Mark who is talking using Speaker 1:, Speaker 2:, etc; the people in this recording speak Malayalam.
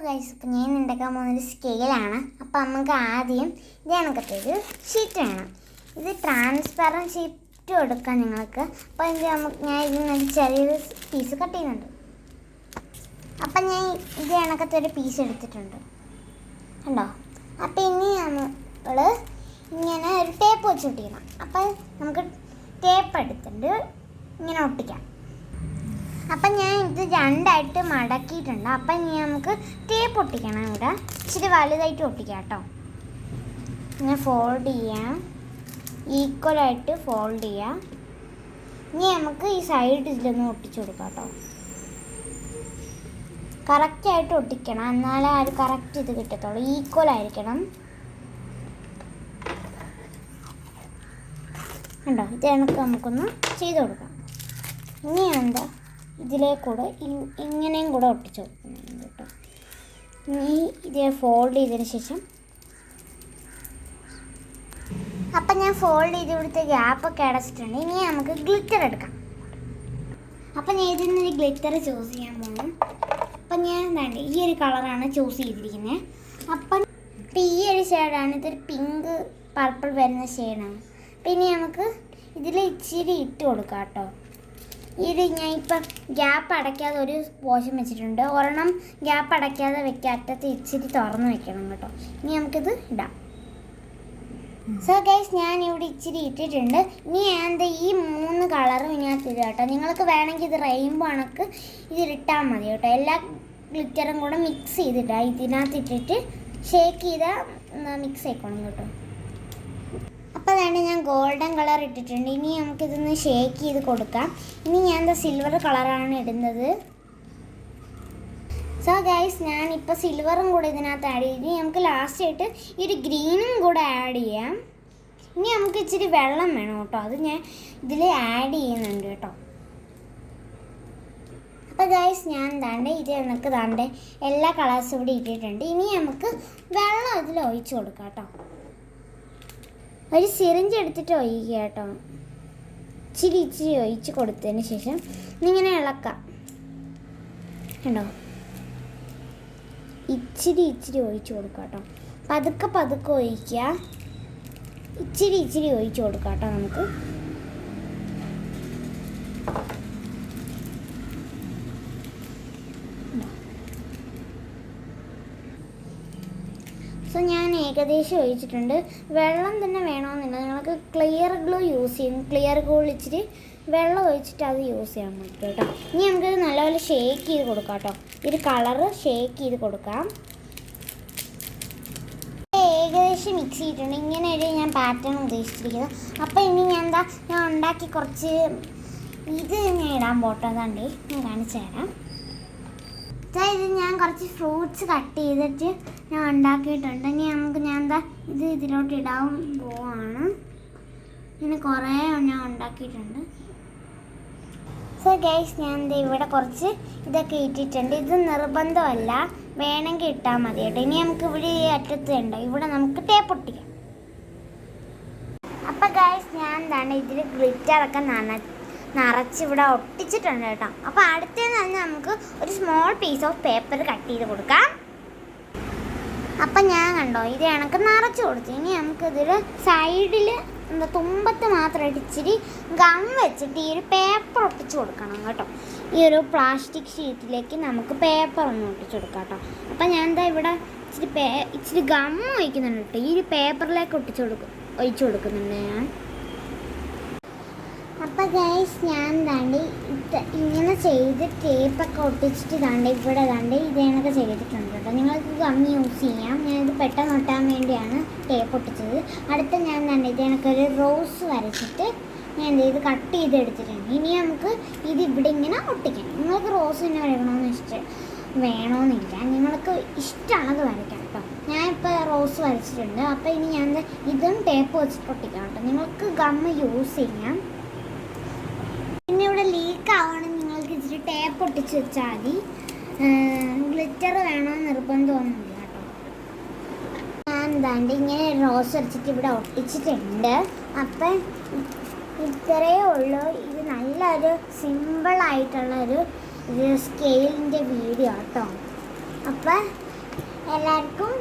Speaker 1: ഗൈസ്, ഇപ്പം ഞാൻ ഉണ്ടാക്കാൻ പോകുന്നൊരു സ്കെയിലാണ്. അപ്പം നമുക്ക് ആദ്യം ഇത് കണക്കത്തൊരു ഷീറ്റ് വേണം. ഇത് ട്രാൻസ്പെറൻറ്റ് ഷീറ്റ് കൊടുക്കാം നിങ്ങൾക്ക്. അപ്പം ഞാൻ ഇതിനൊരു ചെറിയൊരു പീസ് കട്ട് ചെയ്യുന്നുണ്ട്. അപ്പം ഞാൻ ഇത് കണക്കത്തൊരു പീസ് എടുത്തിട്ടുണ്ട് കണ്ടോ. അപ്പം ഇനി നമ്മൾ ഇങ്ങനെ ഒരു ടേപ്പ് വെച്ച് ഒട്ടിക്കണം. അപ്പം നമുക്ക് ടേപ്പ് എടുത്തിട്ട് ഇങ്ങനെ ഒട്ടിക്കാം. അപ്പം ഞാൻ ഇത് രണ്ടായിട്ട് മടക്കിയിട്ടുണ്ട്. അപ്പം ഇനി നമുക്ക് ടേപ്പ് ഒട്ടിക്കണം. ഇവിടെ ഇച്ചിരി വലുതായിട്ട് ഒട്ടിക്കാം കേട്ടോ. ഇങ്ങനെ ഫോൾഡ് ചെയ്യാം, ഈക്വലായിട്ട് ഫോൾഡ് ചെയ്യാം. ഇനി നമുക്ക് ഈ സൈഡ് ഇതിലൊന്ന് ഒട്ടിച്ചു കൊടുക്കാം കേട്ടോ. കറക്റ്റായിട്ട് ഒട്ടിക്കണം, എന്നാലേ അത് കറക്റ്റ് ഇത് കിട്ടത്തുള്ളൂ. ഈക്വലായിരിക്കണം കണ്ടോ. ഇത് കണക്ക് നമുക്കൊന്ന് ചെയ്ത് കൊടുക്കാം. ഇനി എന്താ ഇതിലേക്കൂടെ ഇങ്ങനെയും കൂടെ ഒട്ടിച്ച് കൊടുക്കുന്നുണ്ട് കേട്ടോ. ഇനി ഇത് ഫോൾഡ് ചെയ്തതിന് ശേഷം അപ്പം ഞാൻ ഫോൾഡ് ചെയ്ത് ഇവിടുത്തെ ഗ്യാപ്പൊക്കെ അടച്ചിട്ടുണ്ട്. ഇനി നമുക്ക് ഗ്ലിറ്റർ എടുക്കാം. അപ്പം ഞാൻ ഇതിൽ നിന്ന് ഗ്ലിറ്റർ ചൂസ് ചെയ്യാൻ പോകും. അപ്പം ഞാൻ എന്താണ് ഈ ഒരു കളറാണ് ചൂസ് ചെയ്തിരിക്കുന്നത്. അപ്പം ഈ ഒരു ഷെയ്ഡാണ്, ഇതൊരു പിങ്ക് പർപ്പിൾ വരുന്ന ഷെയ്ഡാണ്. പിന്നെ നമുക്ക് ഇതിൽ ഇച്ചിരി ഇട്ട് കൊടുക്കാം കേട്ടോ. ഇത് ഞാൻ ഇപ്പം ഗ്യാപ്പ് അടയ്ക്കാതെ ഒരു പോഷൻ വെച്ചിട്ടുണ്ട്. ഒരെണ്ണം ഗ്യാപ്പ് അടയ്ക്കാതെ വെക്കാത്തത് ഇച്ചിരി തുറന്ന് വെക്കണം കേട്ടോ. ഇനി നമുക്കിത് ഇടാം. സോ ഗൈസ്, ഞാൻ ഇവിടെ ഇച്ചിരി ഇട്ടിട്ടുണ്ട്. ഇനി എന്താ ഈ 3 കളറും ഇതിനകത്ത് ഇടുക കേട്ടോ. നിങ്ങൾക്ക് വേണമെങ്കിൽ ഇത് റെയിൻബോ കണക്ക് ഇതിലിട്ടാൽ മതി കേട്ടോ. എല്ലാ ഗ്ലിറ്ററും കൂടെ മിക്സ് ചെയ്തിട്ടാ ഇതിനകത്ത് ഇട്ടിട്ട് ഷേക്ക് ചെയ്താൽ മിക്സ് ആയിക്കോണം കേട്ടോ. അപ്പോൾ അതാണ് ഞാൻ ഗോൾഡൻ കളർ ഇട്ടിട്ടുണ്ട്. ഇനി നമുക്കിതൊന്ന് ഷേക്ക് ചെയ്ത് കൊടുക്കാം. ഇനി ഞാൻ എന്താ സിൽവർ കളറാണ് ഇടുന്നത്. സോ ഗൈസ്, ഞാനിപ്പോൾ സിൽവറും കൂടെ ഇതിനകത്ത് ആഡ് ചെയ്ത് നമുക്ക് ലാസ്റ്റ് ആയിട്ട് ഈ ഒരു ഗ്രീനും കൂടെ ആഡ് ചെയ്യാം. ഇനി നമുക്ക് ഇച്ചിരി വെള്ളം വേണം കേട്ടോ. അത് ഞാൻ ഇതിൽ ആഡ് ചെയ്യുന്നുണ്ട് കേട്ടോ. അപ്പോൾ ഗൈസ്, ഞാൻ താണ്ട് ഇത് നമുക്ക് താണ്ട് എല്ലാ കളേഴ്സും ഇവിടെ ഇട്ടിട്ടുണ്ട്. ഇനി നമുക്ക് വെള്ളം ഇതിൽ ഒഴിച്ച് കൊടുക്കാം കേട്ടോ. ഒരു സിറിഞ്ച് എടുത്തിട്ട് ഒഴിക്കുക കേട്ടോ. ഇച്ചിരി ഒഴിച്ച് കൊടുത്തതിന് ശേഷം ഇങ്ങനെ ഇളക്കാം കണ്ടോ. ഇച്ചിരി ഒഴിച്ച് കൊടുക്കുക കേട്ടോ. പതുക്കെ ഒഴിക്കുക. ഇച്ചിരി ഒഴിച്ച് കൊടുക്കാം കേട്ടോ നമുക്ക്. സോ ഞാൻ ഏകദേശം ഒഴിച്ചിട്ടുണ്ട്. വെള്ളം തന്നെ വേണമെന്നില്ല, നിങ്ങൾക്ക് ക്ലിയർ ഗ്ലൂ യൂസ് ചെയ്യും. ക്ലിയർ ഗ്ലൂ ഇച്ചിരി വെള്ളം ഒഴിച്ചിട്ട് അത് യൂസ് ചെയ്യാൻ പറ്റും കേട്ടോ. ഇനി നമുക്കത് നല്ലപോലെ ഷേക്ക് ചെയ്ത് കൊടുക്കാം കേട്ടോ. ഒരു കളറ് ഷേക്ക് ചെയ്ത് കൊടുക്കാം. ഏകദേശം മിക്സ് ചെയ്തിട്ടുണ്ട്. ഇങ്ങനെ ഒരു ഞാൻ പാറ്റേൺ ഉദ്ദേശിച്ചിരിക്കുന്നത്. അപ്പോൾ ഇനി ഞാൻ ഉണ്ടാക്കി കുറച്ച് ഇത് ഞാൻ ഇടാൻ പോട്ടതാണ്ട് ഞാൻ കാണിച്ചു തരാം. ഇത് ഞാൻ കുറച്ച് ഫ്രൂട്ട്സ് കട്ട് ചെയ്തിട്ട് ഞാൻ ഉണ്ടാക്കിയിട്ടുണ്ട്. ഇനി നമുക്ക് ഇത് ഇതിലോട്ട് ഇടാൻ പോവാണ്. ഇങ്ങനെ കുറേ ഞാൻ ഉണ്ടാക്കിയിട്ടുണ്ട്. സോ ഗൈസ്, ഞാൻ ഇവിടെ കുറച്ച് ഇതൊക്കെ ഇട്ടിട്ടുണ്ട്. ഇത് നിർബന്ധമല്ല, വേണമെങ്കിൽ ഇട്ടാൽ മതി കേട്ടോ. ഇനി നമുക്ക് ഇവിടെ ഈ അറ്റത്ത് ഉണ്ട്, ഇവിടെ നമുക്ക് ടേപ്പ് ഒട്ടിക്കാം. അപ്പം ഗൈസ്, ഞാൻ ഇതിൽ ഗ്ലിറ്ററൊക്കെ നിറച്ച് ഇവിടെ ഒട്ടിച്ചിട്ടുണ്ട് കേട്ടോ. അപ്പോൾ അടുത്തതെന്ന് പറഞ്ഞാൽ നമുക്ക് ഒരു small piece of paper cut ചെയ്ത് കൊടുക്കാം. അപ്പം ഞാൻ കണ്ടോ ഇത് കണക്ക് നിറച്ച് കൊടുത്തു. ഇനി നമുക്കിതിൽ സൈഡിൽ തുമ്പത്ത് മാത്രമായിട്ട് ഇച്ചിരി ഗം വെച്ചിട്ട് ഈ ഒരു പേപ്പർ ഒട്ടിച്ച് കൊടുക്കണം കേട്ടോ. ഈ ഒരു പ്ലാസ്റ്റിക് ഷീറ്റിലേക്ക് നമുക്ക് പേപ്പർ ഒന്ന് ഒട്ടിച്ച് കൊടുക്കാം കേട്ടോ. അപ്പം ഞാൻ ഇവിടെ ഇച്ചിരി ഗം ഒഴിക്കുന്നുണ്ട് കേട്ടോ. ഈ ഒരു പേപ്പറിലേക്ക് ഒഴിച്ചു കൊടുക്കുന്നുണ്ട് ഞാൻ. അപ്പോൾ ഗൈസ്, ഞാൻ ഇങ്ങനെ ചെയ്ത് ടേപ്പൊക്കെ ഒട്ടിച്ചിട്ട് ഇവിടെ ഇത് കണക്ക് ചെയ്തിട്ടുണ്ട് കേട്ടോ. നിങ്ങൾക്ക് ഗം യൂസ് ചെയ്യാം. ഞാനിത് പെട്ടെന്ന് ഒട്ടാൻ വേണ്ടിയാണ് ടേപ്പ് ഒട്ടിച്ചത്. അടുത്ത ഞാൻ ഇത് കണക്കൊരു റോസ് വരച്ചിട്ട് ഞാൻ ഇത് കട്ട് ചെയ്തെടുത്തിട്ടുണ്ട്. ഇനി നമുക്ക് ഇത് ഇവിടെ ഇങ്ങനെ ഒട്ടിക്കാം. നിങ്ങൾക്ക് റോസ് തന്നെ വേണമെന്നില്ല, നിങ്ങൾക്ക് ഇഷ്ടമുള്ളത് വരയ്ക്കാം കേട്ടോ. ഞാനിപ്പോൾ റോസ് വരച്ചിട്ടുണ്ട്. അപ്പോൾ ഇനി ഞാൻ ഇതും ടേപ്പ് വെച്ചിട്ട് ഒട്ടിക്കാം കേട്ടോ. നിങ്ങൾക്ക് ഗം യൂസ് ചെയ്യാം. പിന്നെ ഇവിടെ ലീക്ക് ആവുകയാണെങ്കിൽ നിങ്ങൾക്ക് ഇച്ചിരി ടേപ്പ് ഒട്ടിച്ച് വെച്ചാൽ മതി. ഗ്ലിറ്റർ വേണമെന്ന് നിർബന്ധമൊന്നുമില്ല കേട്ടോ. ഞാൻ ഇങ്ങനെ റോസ് വരച്ചിട്ട് ഇവിടെ ഒട്ടിച്ചിട്ടുണ്ട്. അപ്പം ഇത്രയേ ഉള്ളൂ. ഇത് നല്ലൊരു സിമ്പിളായിട്ടുള്ളൊരു സ്കെയിലിൻ്റെ വീഡിയോ കേട്ടോ. അപ്പം എല്ലാവർക്കും